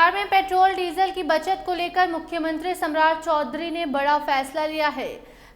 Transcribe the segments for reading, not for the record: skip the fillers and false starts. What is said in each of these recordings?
बिहार में petrol diesel की बचत को लेकर मुख्यमंत्री सम्राट चौधरी ने बड़ा फैसला लिया है।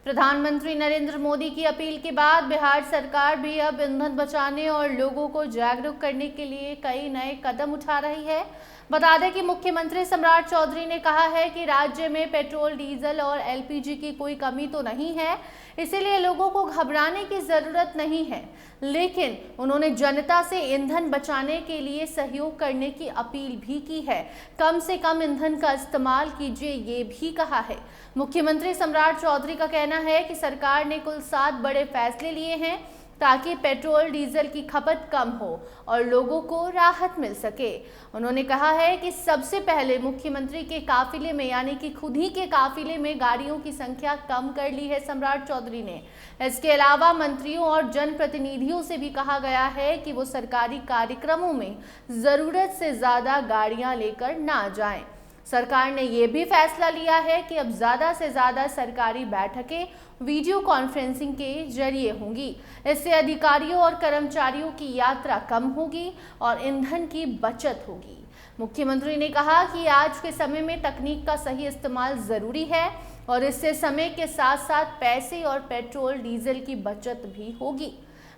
प्रधानमंत्री नरेंद्र मोदी की अपील के बाद बिहार सरकार भी अब ईंधन बचाने और लोगों को जागरूक करने के लिए कई नए कदम उठा रही है। बता दें कि मुख्यमंत्री सम्राट चौधरी ने कहा है कि राज्य में पेट्रोल, डीजल और एलपीजी की कोई कमी तो नहीं है, इसीलिए लोगों को घबराने की जरूरत नहीं है। लेकिन उन्होंने जनता से ईंधन बचाने के लिए सहयोग करने की अपील भी की है। कम से कम ईंधन का इस्तेमाल कीजिए, ये भी कहा है। मुख्यमंत्री सम्राट चौधरी का कहना है कि सरकार ने कुल 7 बड़े फैसले लिए हैं ताकि पेट्रोल डीजल की खपत कम हो और लोगों को राहत मिल सके। उन्होंने कहा है कि सबसे पहले मुख्यमंत्री के काफिले में यानी कि खुद ही के काफिले में गाड़ियों की संख्या कम कर ली है सम्राट चौधरी ने। इसके अलावा मंत्रियों और जनप्रतिनिधियों से भी कहा गया है कि वो सरकारी कार्यक्रमों में जरूरत से ज्यादा गाड़ियां लेकर ना जाएं। सरकार ने यह भी फैसला लिया है कि अब ज्यादा से ज्यादा सरकारी बैठकें वीडियो कॉन्फ्रेंसिंग के जरिए होंगी। इससे अधिकारियों और कर्मचारियों की यात्रा कम होगी और ईंधन की बचत होगी। मुख्यमंत्री ने कहा कि आज के समय में तकनीक का सही इस्तेमाल जरूरी है और इससे समय के साथ साथ पैसे और पेट्रोल डीजल की बचत भी होगी।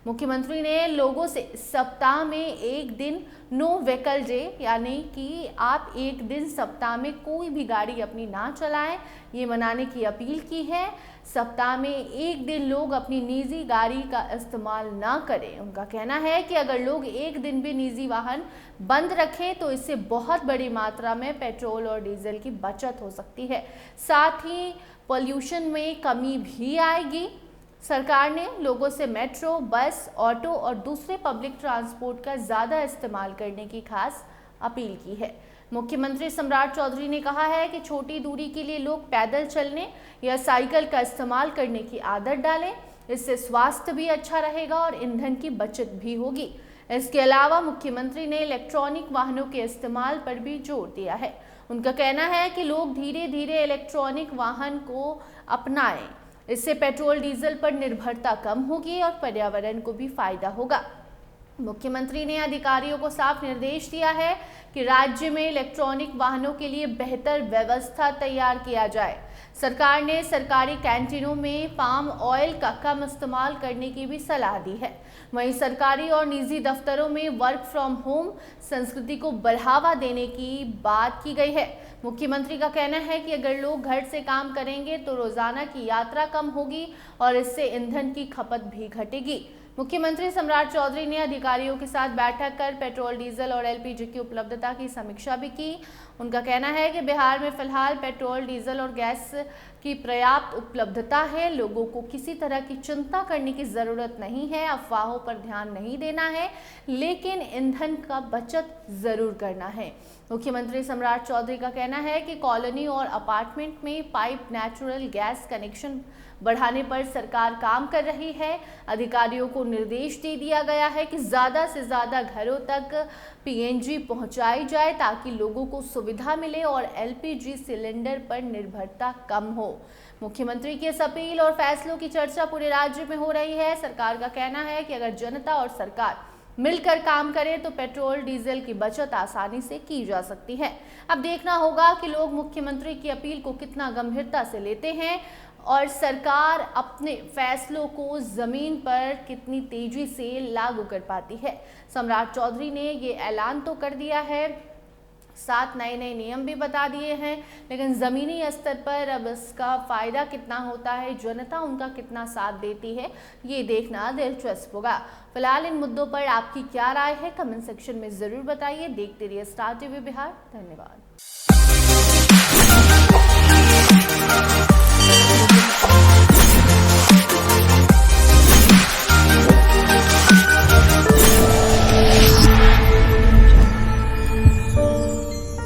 मुख्यमंत्री ने लोगों से सप्ताह में एक दिन नो व्हीकल डे यानी कि आप एक दिन सप्ताह में कोई भी गाड़ी अपनी ना चलाएं, ये मनाने की अपील की है। सप्ताह में एक दिन लोग अपनी निजी गाड़ी का इस्तेमाल ना करें। उनका कहना है कि अगर लोग एक दिन भी निजी वाहन बंद रखें तो इससे बहुत बड़ी मात्रा में पेट्रोल और डीजल की बचत हो सकती है। साथ ही पॉल्यूशन में कमी भी आएगी। सरकार ने लोगों से मेट्रो, बस, ऑटो और दूसरे पब्लिक ट्रांसपोर्ट का ज़्यादा इस्तेमाल करने की खास अपील की है। मुख्यमंत्री सम्राट चौधरी ने कहा है कि छोटी दूरी के लिए लोग पैदल चलने या साइकिल का इस्तेमाल करने की आदत डालें। इससे स्वास्थ्य भी अच्छा रहेगा और ईंधन की बचत भी होगी। इसके अलावा मुख्यमंत्री ने इलेक्ट्रॉनिक वाहनों के इस्तेमाल पर भी जोर दिया है। उनका कहना है कि लोग धीरे धीरे इलेक्ट्रॉनिक वाहन को अपनाएं। इससे पेट्रोल डीजल पर निर्भरता कम होगी और पर्यावरण को भी फायदा होगा। मुख्यमंत्री ने अधिकारियों को साफ निर्देश दिया है कि राज्य में इलेक्ट्रॉनिक वाहनों के लिए बेहतर व्यवस्था तैयार किया जाए। सरकार ने सरकारी कैंटीनों में पाम ऑयल का कम इस्तेमाल करने की भी सलाह दी है। वहीं सरकारी और निजी दफ्तरों में वर्क फ्रॉम होम संस्कृति को बढ़ावा देने की बात की गई है। मुख्यमंत्री का कहना है कि अगर लोग घर से काम करेंगे तो रोजाना की यात्रा कम होगी और इससे ईंधन की खपत भी घटेगी। मुख्यमंत्री सम्राट चौधरी ने अधिकारियों के साथ बैठक कर पेट्रोल, डीजल और एलपीजी की उपलब्धता की समीक्षा भी की। उनका कहना है कि बिहार में फिलहाल पेट्रोल, डीजल और गैस की पर्याप्त उपलब्धता है। लोगों को किसी तरह की चिंता करने की जरूरत नहीं है। अफवाहों पर ध्यान नहीं देना है, लेकिन ईंधन का बचत जरूर करना है। मुख्यमंत्री सम्राट चौधरी का कहना है कि कॉलोनी और अपार्टमेंट में पाइप नेचुरल गैस कनेक्शन बढ़ाने पर सरकार काम कर रही है। अधिकारियों को निर्देश दे दिया गया है कि ज़्यादा से ज़्यादा घरों तक पीएनजी पहुंचाई जाए ताकि लोगों को सुविधा मिले और एलपीजी सिलेंडर पर निर्भरता कम हो। मुख्यमंत्री की इस अपील और फैसलों की चर्चा पूरे राज्य में हो रही है। सरकार का कहना है कि अगर जनता और सरकार मिलकर काम करें तो पेट्रोल, डीजल की बचत आसानी से की जा सकती है। अब देखना होगा कि लोग मुख्यमंत्री की अपील को कितना गंभीरता से लेते हैं और सरकार अपने फैसलों को जमीन पर कितनी तेजी से लागू कर पाती है। सम्राट चौधरी ने ये ऐलान तो कर दिया है, 7 नए नियम भी बता दिए हैं, लेकिन ज़मीनी स्तर पर अब इसका फ़ायदा कितना होता है, जनता उनका कितना साथ देती है, ये देखना दिलचस्प होगा। फिलहाल इन मुद्दों पर आपकी क्या राय है, कमेंट सेक्शन में ज़रूर बताइए। देखते रहिए स्टार टीवी बिहार। धन्यवाद।